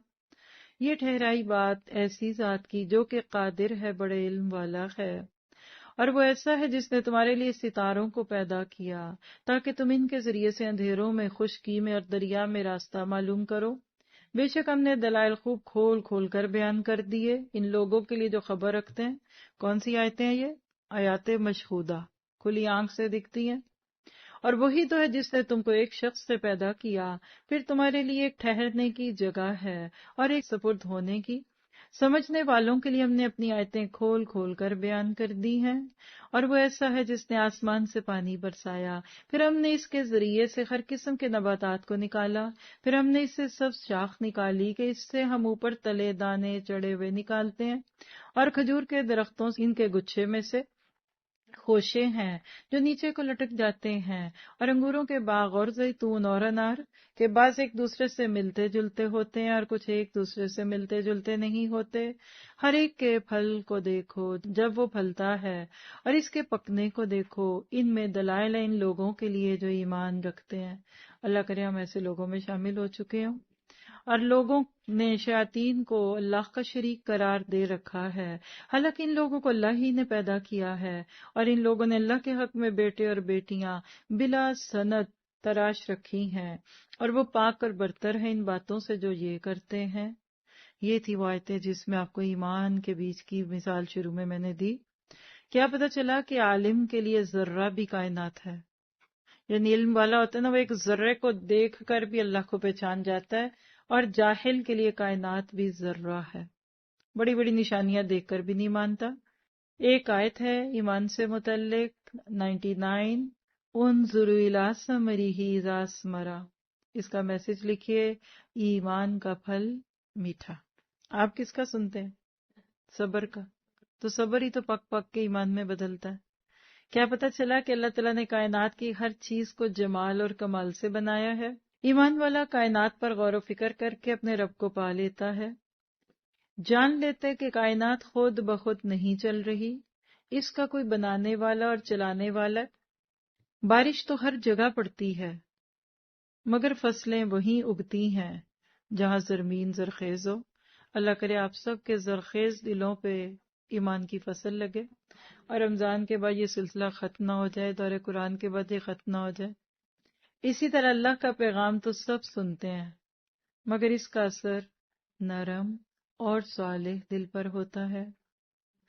یہ ٹھہرائی بات ایسی ذات کی جو کہ قادر ہے، بڑے علم والا ہے. اور وہ ایسا ہے جس نے تمہارے لیے ستاروں کو پیدا کیا تاکہ تم ان کے ذریعے سے اندھیروں میں، خشکی میں اور دریا میں راستہ معلوم کرو. بے شک ہم نے دلائل خوب کھول کھول کر بیان کر دیے ان لوگوں کے لیے جو خبر رکھتے ہیں. کون سی آیتیں ہیں یہ؟ آیات مشہودہ، کھلی آنکھ سے دکھتی ہیں. اور وہی تو ہے جس نے تم کو ایک شخص سے پیدا کیا، پھر تمہارے لیے ایک ٹھہرنے کی جگہ ہے اور ایک سپرد ہونے کی. سمجھنے والوں کے لیے ہم نے اپنی آیتیں کھول کھول کر بیان کر دی ہیں. اور وہ ایسا ہے جس نے آسمان سے پانی برسایا، پھر ہم نے اس کے ذریعے سے ہر قسم کے نباتات کو نکالا. پھر ہم نے اس سے سب شاخ نکالی کہ اس سے ہم اوپر تلے دانے چڑھے ہوئے نکالتے ہیں. اور کھجور کے درختوں ان کے گچھے میں سے خوشے ہیں جو نیچے کو لٹک جاتے ہیں، اور انگوروں کے باغ اور زیتون اور انار کے بعض ایک دوسرے سے ملتے جلتے ہوتے ہیں اور کچھ ایک دوسرے سے ملتے جلتے نہیں ہوتے. ہر ایک کے پھل کو دیکھو جب وہ پھلتا ہے، اور اس کے پکنے کو دیکھو. ان میں دلائل ہیں ان لوگوں کے لیے جو ایمان رکھتے ہیں. اللہ کرے ہم ایسے لوگوں میں شامل ہو چکے ہوں. اور لوگوں نے شیاطین کو اللہ کا شریک قرار دے رکھا ہے، حالانکہ ان لوگوں کو اللہ ہی نے پیدا کیا ہے. اور ان لوگوں نے اللہ کے حق میں بیٹے اور بیٹیاں بلا سند تراش رکھی ہیں، اور وہ پاک اور برتر ہیں ان باتوں سے جو یہ کرتے ہیں. یہ تھی وہ آیتیں جس میں آپ کو ایمان کے بیچ کی مثال شروع میں نے دی. کیا پتہ چلا کہ عالم کے لیے ذرہ بھی کائنات ہے. یعنی علم والا ہوتا ہے نا، وہ ایک ذرے کو دیکھ کر بھی اللہ کو پہچان جاتا ہے، اور جاہل کے لیے کائنات بھی ذرہ ہے، بڑی بڑی نشانیاں دیکھ کر بھی نہیں مانتا. ایک آیت ہے ایمان سے متعلق 99، انظروا الی ثمرہ اذا اثمر. اس کا میسج لکھیے، ایمان کا پھل میٹھا. آپ کس کا سنتے ہیں؟ صبر کا. تو صبر ہی تو پک پک کے ایمان میں بدلتا ہے. کیا پتہ چلا کہ اللہ تعالیٰ نے کائنات کی ہر چیز کو جمال اور کمال سے بنایا ہے. ایمان والا کائنات پر غور و فکر کر کے اپنے رب کو پا لیتا ہے. جان لیتے کہ کائنات خود بخود نہیں چل رہی، اس کا کوئی بنانے والا اور چلانے والا. بارش تو ہر جگہ پڑتی ہے، مگر فصلیں وہیں اگتی ہیں جہاں زمین زرخیز ہو. اللہ کرے آپ سب کے زرخیز دلوں پہ ایمان کی فصل لگے، اور رمضان کے بعد یہ سلسلہ ختم نہ ہو جائے، دور قرآن کے بعد یہ ختم نہ ہو جائے. اسی طرح اللہ کا پیغام تو سب سنتے ہیں، مگر اس کا اثر نرم اور صالح دل پر ہوتا ہے.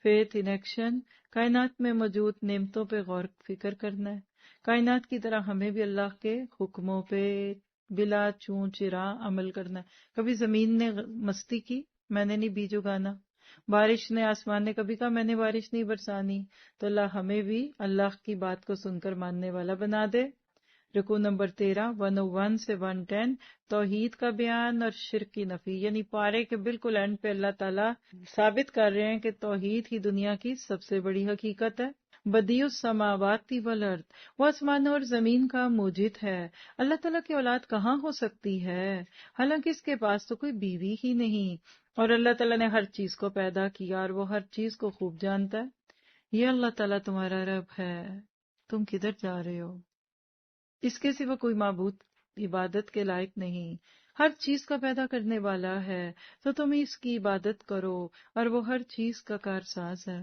فیتھ ان ایکشن، کائنات میں موجود نعمتوں پہ غور فکر کرنا ہے. کائنات کی طرح ہمیں بھی اللہ کے حکموں پہ بلا چون چرا عمل کرنا ہے. کبھی زمین نے مستی کی، میں نے نہیں بیج اگانا. بارش نے، آسمان نے کبھی کہا میں نے بارش نہیں برسانی. تو اللہ ہمیں بھی اللہ کی بات کو سن کر ماننے والا بنا دے. رکوع نمبر 13 101 سے 110، توحید کا بیان اور شرک کی نفی. یعنی پارے کے بالکل اینڈ پہ اللہ تعالیٰ ثابت کر رہے ہیں کہ توحید ہی دنیا کی سب سے بڑی حقیقت ہے. بدیع السماوات والارض، وہ آسمانوں اور زمین کا موجد ہے. اللہ تعالیٰ کی اولاد کہاں ہو سکتی ہے، حالانکہ اس کے پاس تو کوئی بیوی ہی نہیں. اور اللہ تعالیٰ نے ہر چیز کو پیدا کیا اور وہ ہر چیز کو خوب جانتا ہے. یہ اللہ تعالیٰ تمہارا رب ہے، تم کدھر جا رہے ہو؟ اس کے سوا کوئی معبود عبادت کے لائق نہیں. ہر چیز کا پیدا کرنے والا ہے، تو تم اس کی عبادت کرو، اور وہ ہر چیز کا کارساز ہے.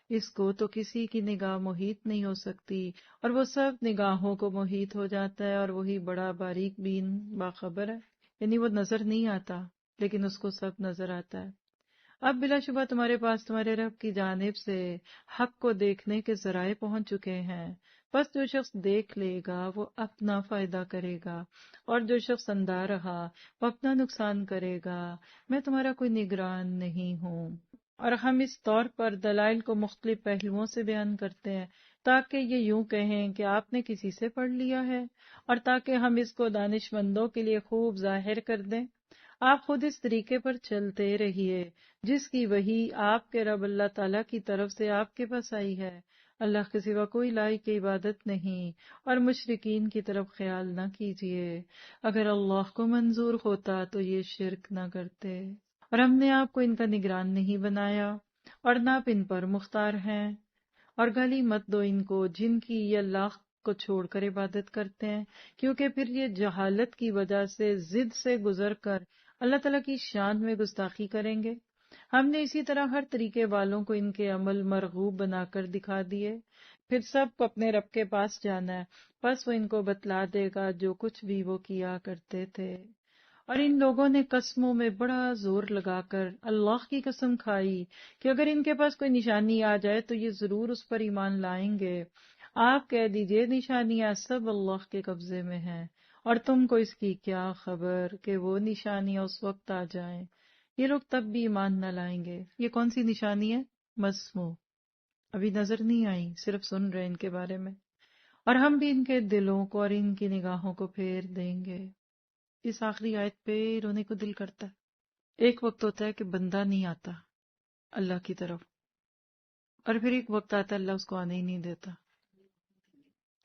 اس کو تو کسی کی نگاہ محیط نہیں ہو سکتی، اور وہ سب نگاہوں کو محیط ہو جاتا ہے، اور وہی بڑا باریک بین باخبر ہے. یعنی وہ نظر نہیں آتا لیکن اس کو سب نظر آتا ہے. اب بلا شبہ تمہارے پاس تمہارے رب کی جانب سے حق کو دیکھنے کے ذرائع پہنچ چکے ہیں. بس جو شخص دیکھ لے گا وہ اپنا فائدہ کرے گا، اور جو شخص اندھا رہا وہ اپنا نقصان کرے گا. میں تمہارا کوئی نگران نہیں ہوں. اور ہم اس طور پر دلائل کو مختلف پہلوؤں سے بیان کرتے ہیں تاکہ یہ یوں کہیں کہ آپ نے کسی سے پڑھ لیا ہے، اور تاکہ ہم اس کو دانش مندوں کے لیے خوب ظاہر کر دیں. آپ خود اس طریقے پر چلتے رہیے جس کی وحی آپ کے رب اللہ تعالیٰ کی طرف سے آپ کے پاس آئی ہے۔ اللہ کے سوا کوئی لائق عبادت نہیں، اور مشرکین کی طرف خیال نہ کیجیے۔ اگر اللہ کو منظور ہوتا تو یہ شرک نہ کرتے، اور ہم نے آپ کو ان کا نگران نہیں بنایا، اور نہ آپ ان پر مختار ہیں۔ اور گالی مت دو ان کو جن کی یہ اللہ کو چھوڑ کر عبادت کرتے ہیں، کیونکہ پھر یہ جہالت کی وجہ سے ضد سے گزر کر اللہ تعالیٰ کی شان میں گستاخی کریں گے۔ ہم نے اسی طرح ہر طریقے والوں کو ان کے عمل مرغوب بنا کر دکھا دیے، پھر سب کو اپنے رب کے پاس جانا ہے، بس وہ ان کو بتلا دے گا جو کچھ بھی وہ کیا کرتے تھے۔ اور ان لوگوں نے قسموں میں بڑا زور لگا کر اللہ کی قسم کھائی کہ اگر ان کے پاس کوئی نشانی آ جائے تو یہ ضرور اس پر ایمان لائیں گے۔ آپ کہہ دیجئے نشانیاں سب اللہ کے قبضے میں ہیں، اور تم کو اس کی کیا خبر کہ وہ نشانیاں اس وقت آ جائیں۔ یہ لوگ تب بھی ایمان نہ لائیں گے۔ یہ کون سی نشانی ہے؟ مسمو، ابھی نظر نہیں آئی، صرف سن رہے ان کے بارے میں۔ اور ہم بھی ان کے دلوں کو اور ان کی نگاہوں کو پھیر دیں گے۔ اس آخری آیت پہ رونے کو دل کرتا ہے۔ ایک وقت ہوتا ہے کہ بندہ نہیں آتا اللہ کی طرف، اور پھر ایک وقت آتا ہے اللہ اس کو آنے ہی نہیں دیتا،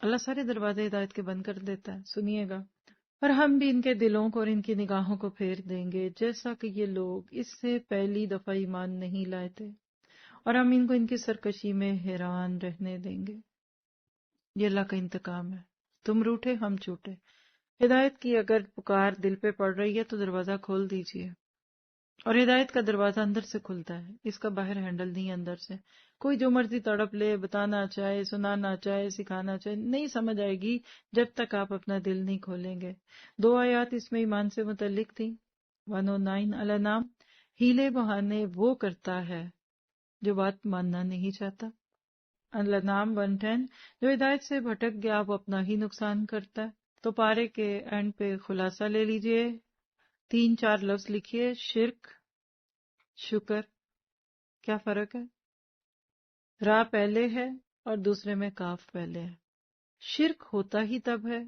اللہ سارے دروازے ہدایت کے بند کر دیتا ہے۔ سنیے گا، اور ہم بھی ان کے دلوں کو اور ان کی نگاہوں کو پھیر دیں گے جیسا کہ یہ لوگ اس سے پہلی دفعہ ایمان نہیں لائے تھے، اور ہم ان کو ان کی سرکشی میں حیران رہنے دیں گے۔ یہ اللہ کا انتقام ہے، تم روٹھے ہم چھوٹے۔ ہدایت کی اگر پکار دل پہ پڑ رہی ہے تو دروازہ کھول دیجئے، اور ہدایت کا دروازہ اندر سے کھلتا ہے، اس کا باہر ہینڈل نہیں، اندر سے۔ کوئی جو مرضی تڑپ لے، بتانا چاہے، سنانا چاہے، سکھانا چاہے، نہیں سمجھ آئے گی جب تک آپ اپنا دل نہیں کھولیں گے۔ 2 آیات اس میں ایمان سے متعلق تھی۔ 109 الانعام، ہیلے بہانے وہ کرتا ہے جو بات ماننا نہیں چاہتا۔ الانعام 110، جو ہدایت سے بھٹک گیا وہ اپنا ہی نقصان کرتا ہے۔ تو پارے کے اینڈ پہ خلاصہ لے لیجئے، 3-4 لفظ لکھیے: شرک، شکر۔ کیا فرق ہے؟ را پہلے ہے اور دوسرے میں کاف پہلے ہے۔ شرک ہوتا ہی تب ہے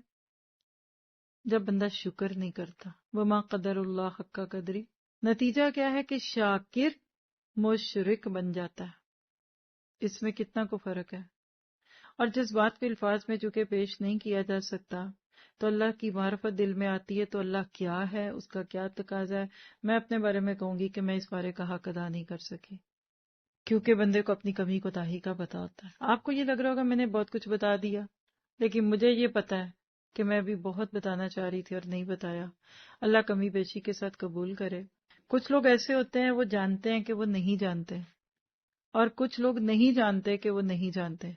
جب بندہ شکر نہیں کرتا۔ وما قدر اللہ حق قدری، نتیجہ کیا ہے کہ شاکر مشرک بن جاتا ہے۔ اس میں کتنا کو فرق ہے؟ اور جس بات کو الفاظ میں چونکہ پیش نہیں کیا جا سکتا تو اللہ کی معرفت دل میں آتی ہے، تو اللہ کیا ہے، اس کا کیا تقاضا ہے۔ میں اپنے بارے میں کہوں گی کہ میں اس بارے کا حق ادا نہیں کر سکی، کیونکہ بندے کو اپنی کمی کوتاہی کا پتہ ہوتا ہے۔ آپ کو یہ لگ رہا ہوگا میں نے بہت کچھ بتا دیا، لیکن مجھے یہ پتا ہے کہ میں بھی بہت بتانا چاہ رہی تھی اور نہیں بتایا۔ اللہ کمی بیشی کے ساتھ قبول کرے۔ کچھ لوگ ایسے ہوتے ہیں وہ جانتے ہیں کہ وہ نہیں جانتے، اور کچھ لوگ نہیں جانتے کہ وہ نہیں جانتے۔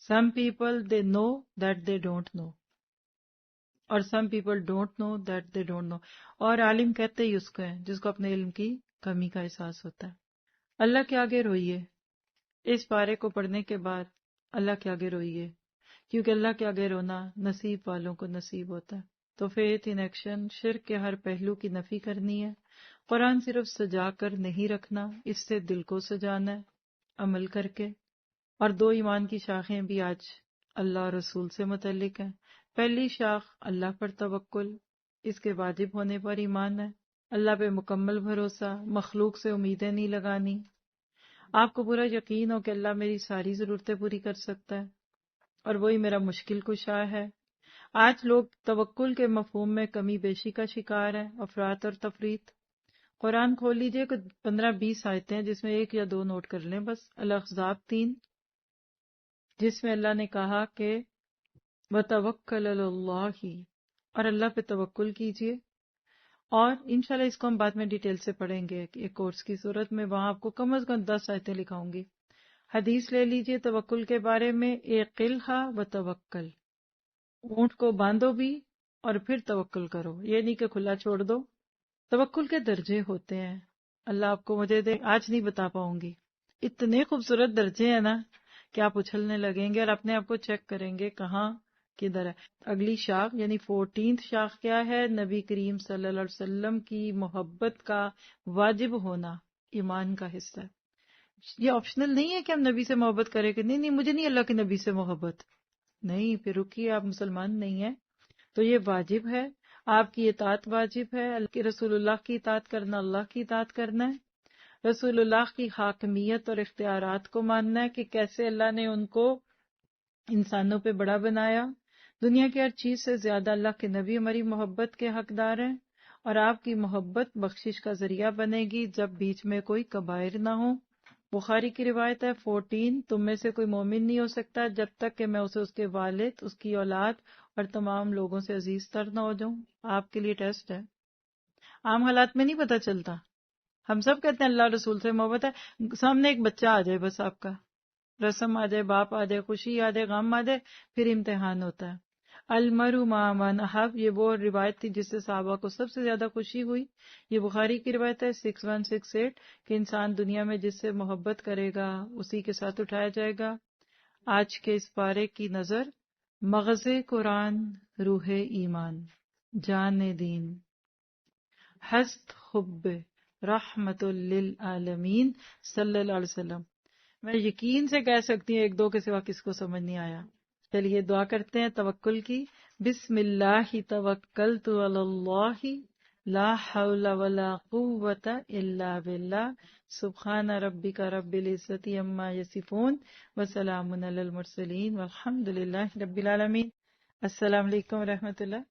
Some people they know that they don't know، اور some people don't know that they don't know۔ اور عالم کہتے ہی اس کو ہیں جس کو اپنے علم کی کمی کا احساس ہوتا ہے۔ اللہ کے آگے روئیے، اس پارے کو پڑھنے کے بعد اللہ کے آگے روئیے، کیونکہ اللہ کے آگے رونا نصیب والوں کو نصیب ہوتا ہے۔ تو فیتھ ان ایکشن، شرک کے ہر پہلو کی نفی کرنی ہے۔ قرآن صرف سجا کر نہیں رکھنا، اس سے دل کو سجانا ہے عمل کر کے۔ اور 2 ایمان کی شاخیں بھی آج اللہ اور رسول سے متعلق ہیں۔ پہلی شاخ اللہ پر توکل، اس کے واجب ہونے پر ایمان ہے۔ اللہ پہ مکمل بھروسہ، مخلوق سے امیدیں نہیں لگانی۔ آپ کو پورا یقین ہو کہ اللہ میری ساری ضرورتیں پوری کر سکتا ہے، اور وہی میرا مشکل کشا ہے۔ آج لوگ توکل کے مفہوم میں کمی بیشی کا شکار ہیں، افراط اور تفریط۔ قرآن کھول لیجئے، کچھ 15-20 آیتیں ہیں جس میں 1 یا 2 نوٹ کر لیں بس۔ الاحزاب 3، جس میں اللہ نے کہا کہ وَتَوَكَّلْ عَلَى اللَّهِ، اور اللہ پہ توکل کیجئے۔ اور انشاءاللہ اس کو ہم بعد میں ڈیٹیل سے پڑھیں گے ایک کورس کی صورت میں، وہاں آپ کو کم از کم 10 آیتیں لکھاؤں گی۔ حدیث لے لیجئے توکل کے بارے میں، اعقلها وتوکل، اونٹ کو باندھو بھی اور پھر توکل کرو، یہ نہیں کہ کھلا چھوڑ دو۔ توکل کے درجے ہوتے ہیں، اللہ آپ کو مجھے دے، آج نہیں بتا پاؤں گی۔ اتنے خوبصورت درجے ہیں نا کہ آپ اچھلنے لگیں گے اور اپنے آپ کو چیک کریں گے کہاں کدھر ہے۔ اگلی شاخ یعنی 14 شاخ کیا ہے؟ نبی کریم صلی اللہ علیہ وسلم کی محبت کا واجب ہونا ایمان کا حصہ ہے۔ یہ آپشنل نہیں ہے کہ ہم نبی سے محبت کریں کہ نہیں مجھے نہیں اللہ کے نبی سے محبت، نہیں، پھر رکیے، آپ مسلمان نہیں ہیں، تو یہ واجب ہے۔ آپ کی اطاعت واجب ہے، رسول اللہ کی اطاعت کرنا اللہ کی اطاعت کرنا ہے، رسول اللہ کی حاکمیت اور اختیارات کو ماننا ہے کہ کیسے اللہ نے ان کو انسانوں پہ بڑا بنایا۔ دنیا کی ہر چیز سے زیادہ اللہ کے نبی ہماری محبت کے حقدار ہیں، اور آپ کی محبت بخشش کا ذریعہ بنے گی جب بیچ میں کوئی کبائر نہ ہو۔ بخاری کی روایت ہے 14، تم میں سے کوئی مومن نہیں ہو سکتا جب تک کہ میں اسے اس کے والد، اس کی اولاد اور تمام لوگوں سے عزیز تر نہ ہو جاؤں۔ آپ کے لیے ٹیسٹ ہے، عام حالات میں نہیں پتہ چلتا۔ ہم سب کہتے ہیں اللہ رسول سے محبت ہے، سامنے ایک بچہ آ جائے بس، آپ کا رسم آ جائے، باپ آ جائے، خوشی آ جائے، غم آ جائے، پھر امتحان ہوتا ہے۔ المرء مع من احب، یہ وہ روایت تھی جس سے صحابہ کو سب سے زیادہ خوشی ہوئی۔ یہ بخاری کی روایت ہے 6168 کہ انسان دنیا میں جس سے محبت کرے گا اسی کے ساتھ اٹھایا جائے گا۔ آج کے اس پارے کی نظر مغز قرآن، روح ایمان، جان دین، ہست حب رحمت للعالمین صلی اللہ علیہ وسلم۔ میں یقین سے کہہ سکتی ہوں ایک دو کے سوا کس کو سمجھ نہیں آیا۔ چلیے دعا کرتے ہیں توکل کی۔ بسم اللہ توکلت علی اللہ لا حول ولا قوة الا باللہ سبحان ربک رب العزت عما یصفون وسلام علی المرسلین والحمد للہ رب العالمین۔ السلام علیکم ورحمۃ اللہ۔